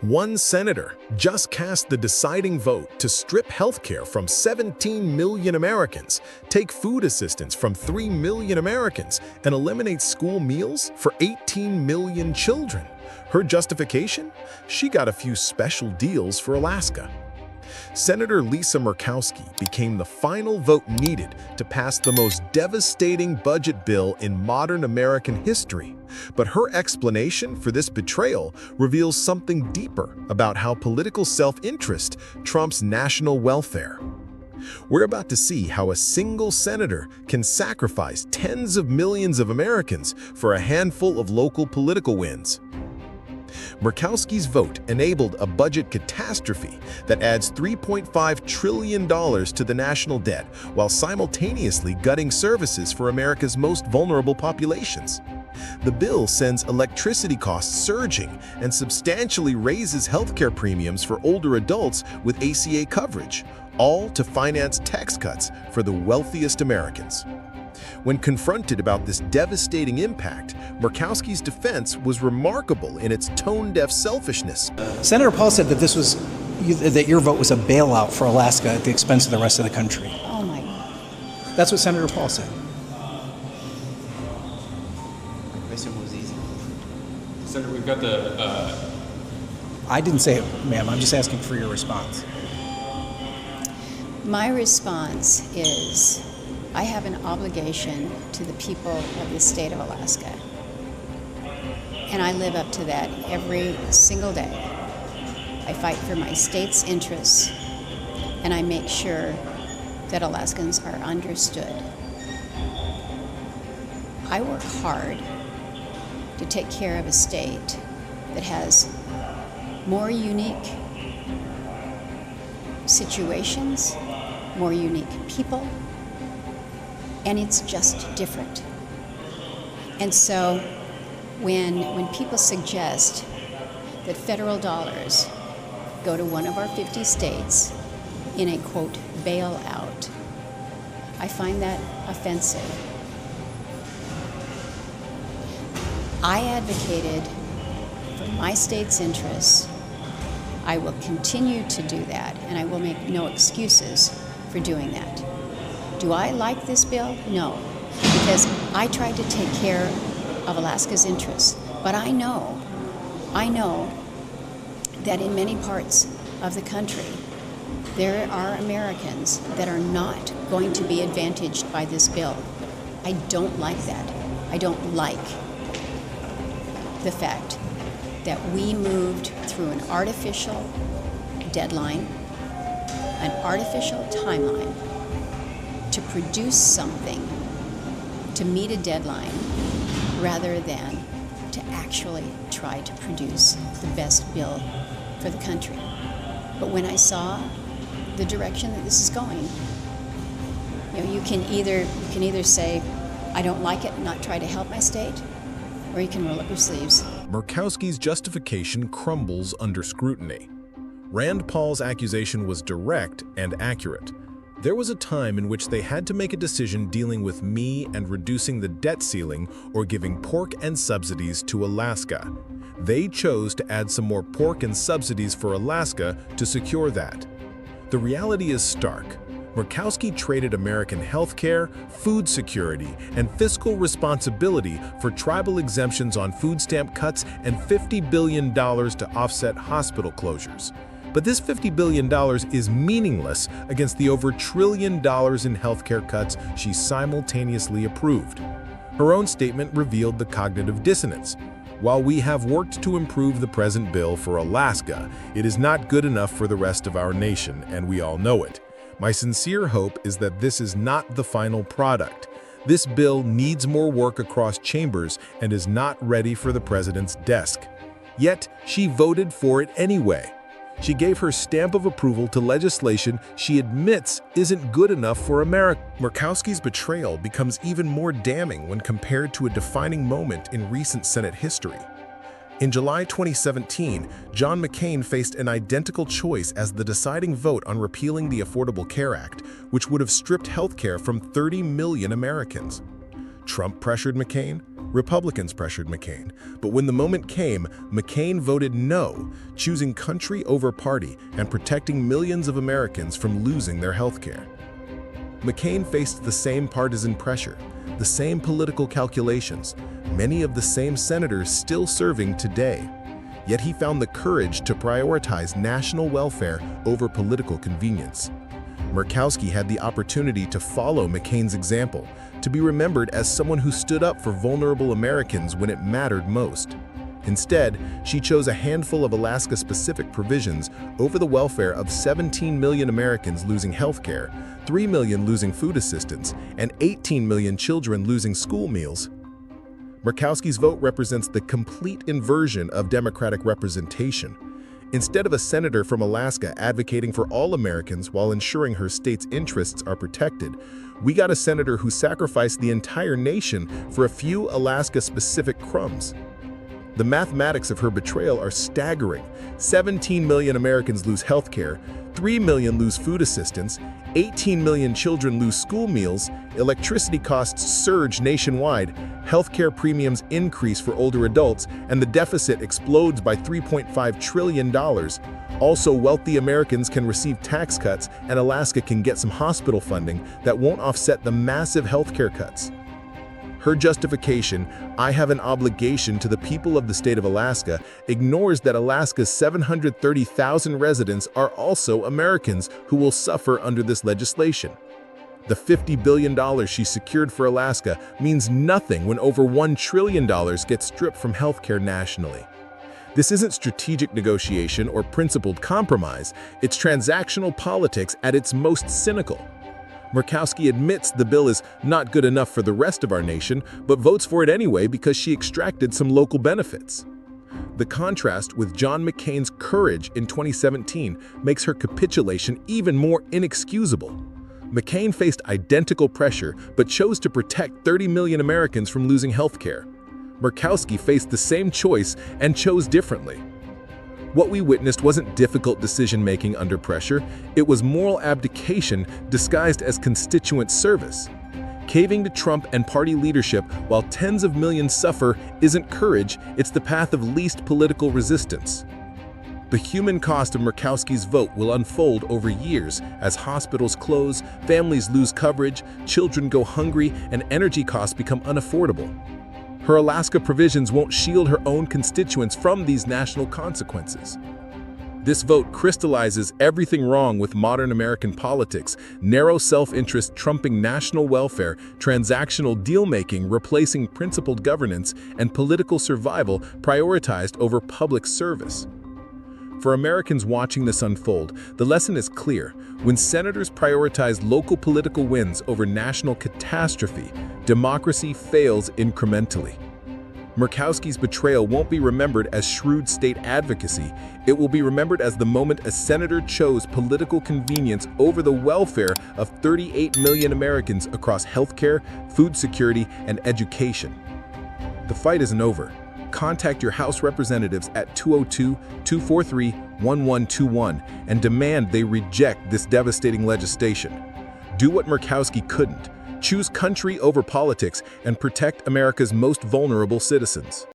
One senator just cast the deciding vote to strip healthcare from 17 million Americans, take food assistance from 3 million Americans, and eliminate school meals for 18 million children. Her justification? She got a few special deals for Alaska. Senator Lisa Murkowski became the final vote needed to pass the most devastating budget bill in modern American history. But her explanation for this betrayal reveals something deeper about how political self-interest trumps national welfare. We're about to see how a single senator can sacrifice tens of millions of Americans for a handful of local political wins. Murkowski's vote enabled a budget catastrophe that adds $3.5 trillion to the national debt while simultaneously gutting services for America's most vulnerable populations. The bill sends electricity costs surging and substantially raises healthcare premiums for older adults with ACA coverage, all to finance tax cuts for the wealthiest Americans. When confronted about this devastating impact, Murkowski's defense was remarkable in its tone-deaf selfishness. Senator Paul said that that your vote was a bailout for Alaska at the expense of the rest of the country. Oh my God. That's what Senator Paul said. The question was easy. Senator, we've got the... I didn't say it, ma'am. I'm just asking for your response. My response is I have an obligation to the people of the state of Alaska. And I live up to that every single day. I fight for my state's interests, and I make sure that Alaskans are understood. I work hard to take care of a state that has more unique situations, more unique people, and it's just different. And so when people suggest that federal dollars go to one of our 50 states in a, quote, bailout, I find that offensive. I advocated for my state's interests. I will continue to do that, and I will make no excuses for doing that. Do I like this bill? No, because I tried to take care of Alaska's interests. But I know that in many parts of the country, there are Americans that are not going to be advantaged by this bill. I don't like that. I don't like the fact that we moved through an artificial deadline, an artificial timeline, to produce something, to meet a deadline, rather than to actually try to produce the best bill for the country. But when I saw the direction that this is going, you can either say, I don't like it and not try to help my state, or you can roll up your sleeves. Murkowski's justification crumbles under scrutiny. Rand Paul's accusation was direct and accurate. There was a time in which they had to make a decision dealing with me and reducing the debt ceiling or giving pork and subsidies to Alaska. They chose to add some more pork and subsidies for Alaska to secure that. The reality is stark. Murkowski traded American healthcare, food security, and fiscal responsibility for tribal exemptions on food stamp cuts and $50 billion to offset hospital closures. But this $50 billion is meaningless against the over $1 trillion in healthcare cuts she simultaneously approved. Her own statement revealed the cognitive dissonance. While we have worked to improve the present bill for Alaska, it is not good enough for the rest of our nation, and we all know it. My sincere hope is that this is not the final product. This bill needs more work across chambers and is not ready for the president's desk. Yet, she voted for it anyway. She gave her stamp of approval to legislation she admits isn't good enough for America. Murkowski's betrayal becomes even more damning when compared to a defining moment in recent Senate history. In July 2017, John McCain faced an identical choice as the deciding vote on repealing the Affordable Care Act, which would have stripped health care from 30 million Americans. Trump pressured McCain, Republicans pressured McCain, but when the moment came, McCain voted no, choosing country over party and protecting millions of Americans from losing their health care. McCain faced the same partisan pressure, the same political calculations, many of the same senators still serving today. Yet he found the courage to prioritize national welfare over political convenience. Murkowski had the opportunity to follow McCain's example, to be remembered as someone who stood up for vulnerable Americans when it mattered most. Instead, she chose a handful of Alaska-specific provisions over the welfare of 17 million Americans losing health care, 3 million losing food assistance, and 18 million children losing school meals. Murkowski's vote represents the complete inversion of democratic representation. Instead of a senator from Alaska advocating for all Americans while ensuring her state's interests are protected, we got a senator who sacrificed the entire nation for a few Alaska-specific crumbs. The mathematics of her betrayal are staggering. 17 million Americans lose health care, 3 million lose food assistance, 18 million children lose school meals, electricity costs surge nationwide, healthcare premiums increase for older adults, and the deficit explodes by $3.5 trillion. Also, wealthy Americans can receive tax cuts, and Alaska can get some hospital funding that won't offset the massive healthcare cuts. Her justification, "I have an obligation to the people of the state of Alaska," ignores that Alaska's 730,000 residents are also Americans who will suffer under this legislation. The $50 billion she secured for Alaska means nothing when over $1 trillion gets stripped from healthcare nationally. This isn't strategic negotiation or principled compromise, it's transactional politics at its most cynical. Murkowski admits the bill is not good enough for the rest of our nation, but votes for it anyway because she extracted some local benefits. The contrast with John McCain's courage in 2017 makes her capitulation even more inexcusable. McCain faced identical pressure but chose to protect 30 million Americans from losing health care. Murkowski faced the same choice and chose differently. What we witnessed wasn't difficult decision-making under pressure, it was moral abdication disguised as constituent service. Caving to Trump and party leadership while tens of millions suffer isn't courage, it's the path of least political resistance. The human cost of Murkowski's vote will unfold over years as hospitals close, families lose coverage, children go hungry, and energy costs become unaffordable. Her Alaska provisions won't shield her own constituents from these national consequences. This vote crystallizes everything wrong with modern American politics: narrow self-interest trumping national welfare, transactional deal-making replacing principled governance, and political survival prioritized over public service. For Americans watching this unfold, the lesson is clear. When senators prioritize local political wins over national catastrophe, democracy fails incrementally. Murkowski's betrayal won't be remembered as shrewd state advocacy. It will be remembered as the moment a senator chose political convenience over the welfare of 38 million Americans across healthcare, food security, and education. The fight isn't over. Contact your House representatives at 202-243-1121 and demand they reject this devastating legislation. Do what Murkowski couldn't. Choose country over politics and protect America's most vulnerable citizens.